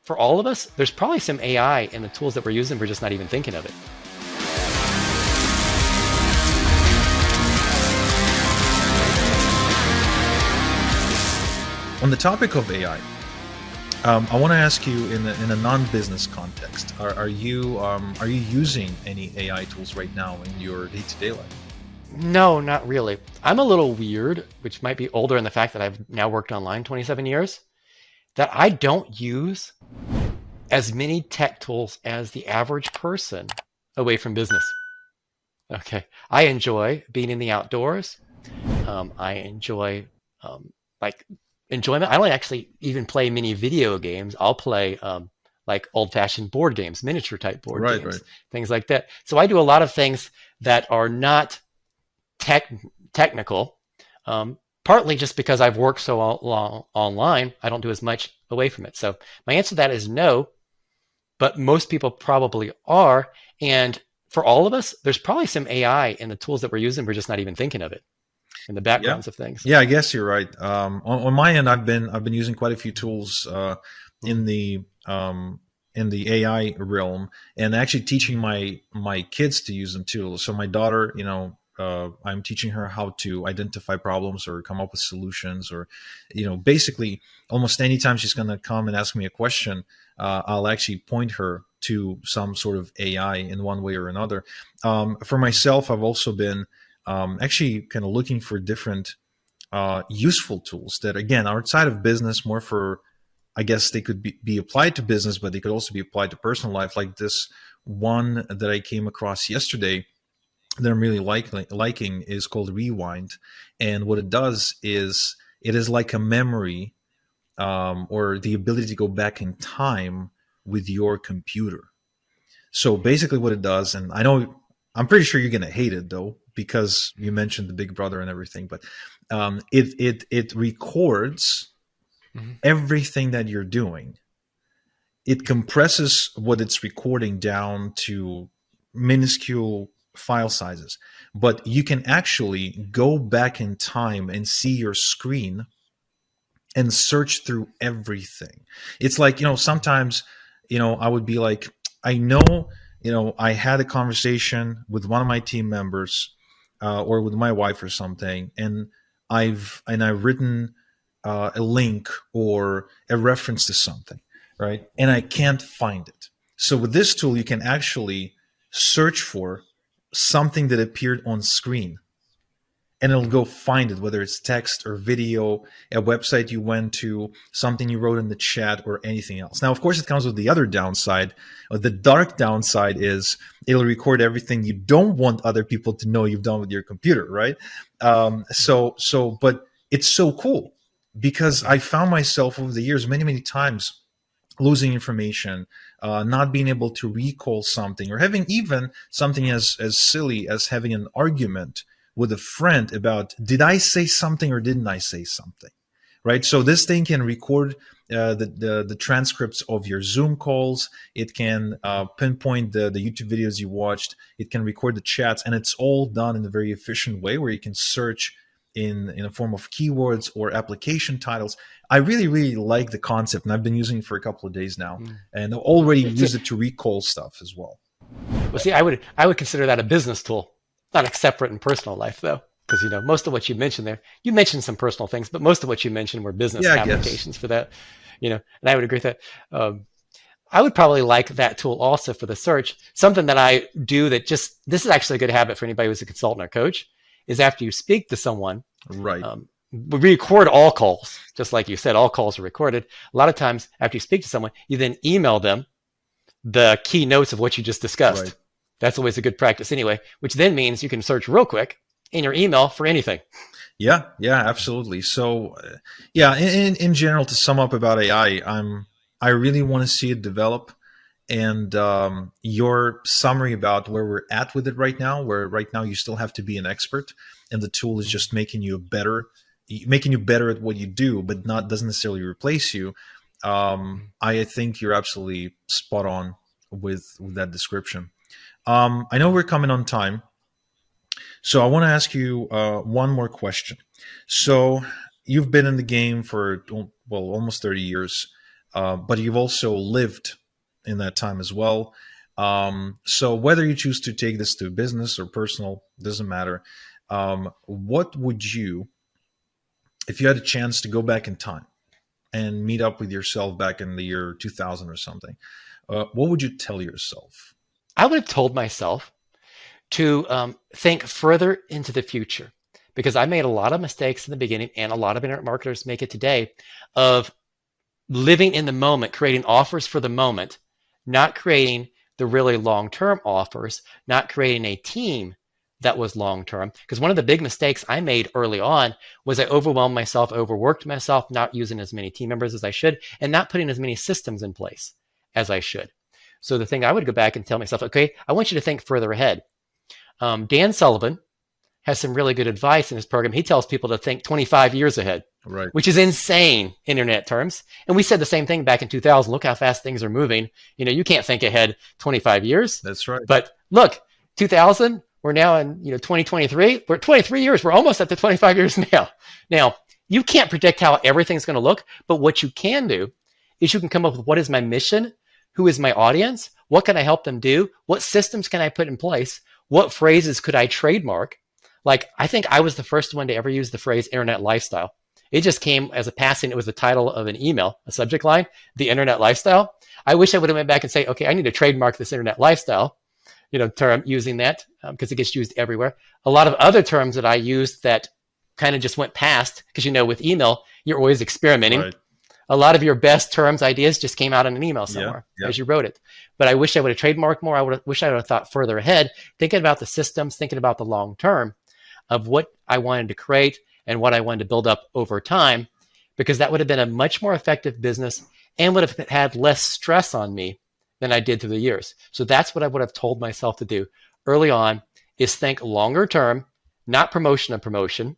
For all of us, there's probably some AI in the tools that we're using. We're just not even thinking of it. On the topic of AI, I want to ask you in a non-business context: are you using any AI tools right now in your day-to-day life? No, not really. I'm a little weird, which might be older in the fact that I've now worked online 27 years, that I don't use as many tech tools as the average person away from business. Okay. I enjoy being in the outdoors. I enjoy like enjoyment. I don't actually even play many video games. I'll play like old-fashioned board games, miniature type board Right, right. games, things like that. So I do a lot of things that are not tech technical. Partly just because I've worked so long online, I don't do as much away from it. So my answer to that is no, but most people probably are. And for all of us, there's probably some AI in the tools that we're using. We're just not even thinking of it in the Yeah, backgrounds of things. yeah. I guess you're right. On my end, I've been using quite a few tools in the AI realm, and actually teaching my kids to use them too. So my daughter, I'm teaching her how to identify problems or come up with solutions, or basically almost anytime she's going to come and ask me a question, I'll actually point her to some sort of AI in one way or another. For myself, I've also been actually kind of looking for different useful tools that, again, are outside of business, more for, I guess they could be applied to business, but they could also be applied to personal life. Like this one that I came across yesterday that I'm really liking is called Rewind. And what it does is it is like a memory, or the ability to go back in time with your computer. So basically what it does, and I'm pretty sure you're going to hate it though, because you mentioned the Big Brother and everything, but it records Mhm. everything that you're doing. It compresses what it's recording down to minuscule file sizes, but you can actually go back in time and see your screen and search through everything. It's like, sometimes, I would be like, I know, I had a conversation with one of my team members, or with my wife or something, and I've written a link or a reference to something, right? And I can't find it. So with this tool, you can actually search for something that appeared on screen, and it'll go find it, whether it's text or video, a website you went to, something you wrote in the chat, or anything else. Now, of course, it comes with the other downside. The dark downside is it'll record everything you don't want other people to know you've done with your computer, right? But it's so cool, because I found myself over the years many times losing information, not being able to recall something, or having even something as silly as having an argument with a friend about, did I say something or didn't I say something, right? So this thing can record the transcripts of your Zoom calls. It can pinpoint the YouTube videos you watched. It can record the chats, and it's all done in a very efficient way where you can search in a form of keywords or application titles. I really like the concept, and I've been using it for a couple of days now, Mm. and already See, use it to recall stuff as well. well, see, I would consider that a business tool, not a separate in personal life though, because most of what you mentioned there, you mentioned some personal things, but most of what you mentioned were business Yeah, I guess. applications for that. And I would agree with that. I would probably like that tool also for the search. Something that I do that this is actually a good habit for anybody who's a consultant or coach, is after you speak to someone, Right. we record all calls, just like you said, all calls are recorded. A lot of times after you speak to someone, you then email them the key notes of what you just Right. discussed. That's always a good practice anyway, which then means you can search real quick in your email for anything. Yeah, yeah, absolutely. So, yeah, in general, to sum up about AI, I really want to see it develop. And your summary about where we're at with it right now, where right now you still have to be an expert, and the tool is just making you better at what you do, but not doesn't necessarily replace you. I think you're absolutely spot on with that description. I know we're coming on time, so I want to ask you one more question. So you've been in the game for, well, almost 30 years. but you've also lived in that time as well. So whether you choose to take this to business or personal, doesn't matter. What would you, if you had a chance to go back in time and meet up with yourself back in the year 2000 or something, what would you tell yourself? I would have told myself to think further into the future, because I made a lot of mistakes in the beginning, and a lot of internet marketers make it today, of living in the moment, creating offers for the moment, not creating the really long-term offers, not creating a team that was long-term. Because one of the big mistakes I made early on was I overwhelmed myself, overworked myself, not using as many team members as I should, and not putting as many systems in place as I should. So the thing I would go back and tell myself, okay, I want you to think further ahead. Dan Sullivan has some really good advice in his program. He tells people to think 25 years ahead, Right. which is insane in internet terms. And we said the same thing back in 2000. Look how fast things are moving. You can't think ahead 25 years. That's right. But look, 2000, we're now in 2023. We're at 23 years. We're almost at the 25 years now. Now, you can't predict how everything's going to look, but what you can do is you can come up with, what is my mission? Who is my audience? What can I help them do? What systems can I put in place? What phrases could I trademark? Like, I think I was the first one to ever use the phrase internet lifestyle. It just came as a passing. It was the title of an email, a subject line, the internet lifestyle. I wish I would have went back and say, okay, I need to trademark this internet lifestyle, term, using that because it gets used everywhere. A lot of other terms that I used that kind of just went past, because with email, you're always experimenting. Right. A lot of your best terms, ideas just came out in an email somewhere as you wrote it. But I wish I would have trademarked more. I wish I would have thought further ahead, thinking about the systems, thinking about the long term of what I wanted to create and what I wanted to build up over time, because that would have been a much more effective business and would have had less stress on me than I did through the years. So that's what I would have told myself to do early on, is think longer term, not promotion of promotion,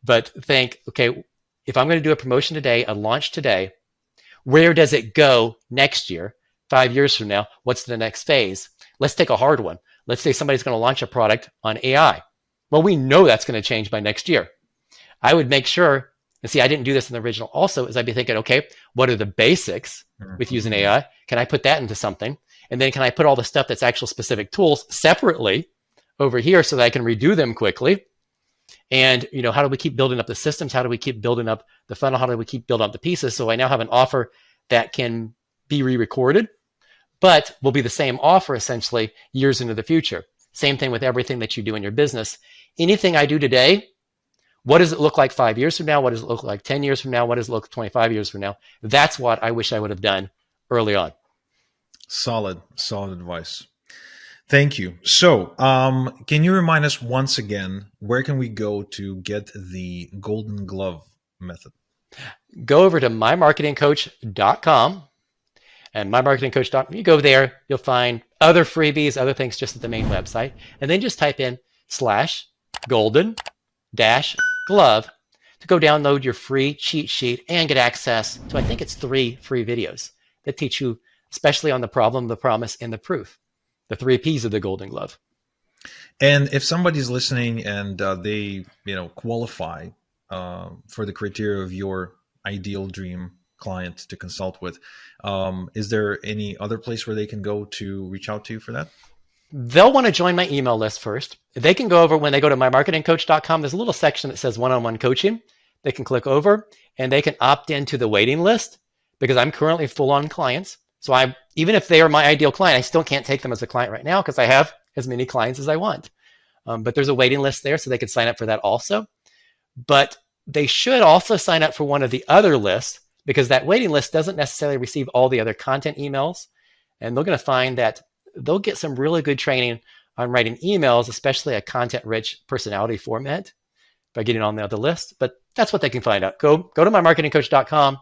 but think, okay, if I'm going to do a promotion today, a launch today, where does it go next year, 5 years from now? What's the next phase? Let's take a hard one. Let's say somebody's going to launch a product on AI. Well, we know that's going to change by next year. I would make sure, and see, I didn't do this in the original also, is I'd be thinking, okay, what are the basics with using AI? Can I put that into something? And then can I put all the stuff that's actual specific tools separately over here so that I can redo them quickly? And, how do we keep building up the systems? How do we keep building up the funnel? How do we keep building up the pieces? So I now have an offer that can be re-recorded, but will be the same offer essentially years into the future. Same thing with everything that you do in your business. Anything I do today, what does it look like 5 years from now? What does it look like 10 years from now? What does it look like 25 years from now? That's what I wish I would have done early on. Solid advice. Thank you. So, can you remind us once again, where can we go to get the Golden Glove method? Go over to mymarketingcoach.com, and mymarketingcoach.com. You go there, you'll find other freebies, other things just at the main website, and then just type in /golden-glove to go download your free cheat sheet and get access to, I think it's 3 free videos that teach you, especially on the problem, the promise, and the proof. The 3 P's of the Golden Glove. And if somebody's listening and they, qualify for the criteria of your ideal dream client to consult with, is there any other place where they can go to reach out to you for that? They'll want to join my email list first. They can go over, when they go to mymarketingcoach.com, there's a little section that says one-on-one coaching. They can click over and they can opt into the waiting list, because I'm currently full on clients. So even if they are my ideal client, I still can't take them as a client right now because I have as many clients as I want. But there's a waiting list there, so they could sign up for that also. But they should also sign up for one of the other lists, because that waiting list doesn't necessarily receive all the other content emails. And they're going to find that they'll get some really good training on writing emails, especially a content-rich personality format, by getting on the other list. But that's what they can find out. Go to mymarketingcoach.com,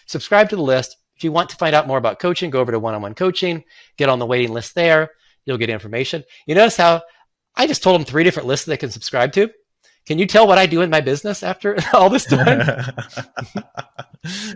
subscribe to the list. If you want to find out more about coaching, go over to one-on-one coaching, get on the waiting list there. You'll get information. You notice how I just told them 3 different lists they can subscribe to? Can you tell what I do in my business after all this time?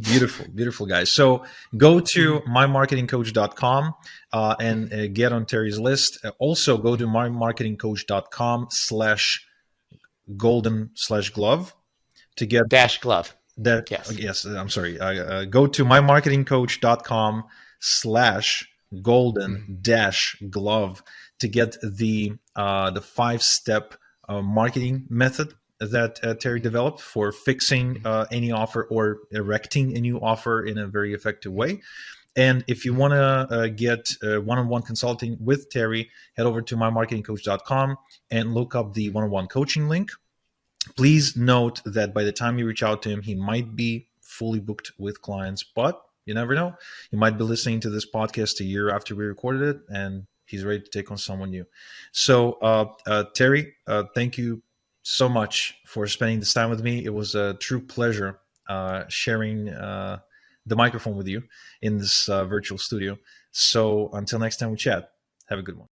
Beautiful, guys. So go to mymarketingcoach.com and get on Terry's list. Also go to mymarketingcoach.com/golden/glove to get -glove. that Yes. yes, I'm sorry. Go to mymarketingcoach.com/golden Mhm. dash glove to get the 5-step marketing method that Terry Mhm. developed for fixing Mhm. any offer or erecting a new offer in a very effective Mhm. way. And if you Mhm. want to get one-on-one consulting with Terry, head over to mymarketingcoach.com and look up the Mhm. one-on-one coaching link. Please note that by the time you reach out to him, he might be fully booked with clients, but you never know. He might be listening to this podcast a year after we recorded it, and he's ready to take on someone new. So, Terry, thank you so much for spending this time with me. It was a true pleasure sharing the microphone with you in this virtual studio. So, until next time we chat, have a good one.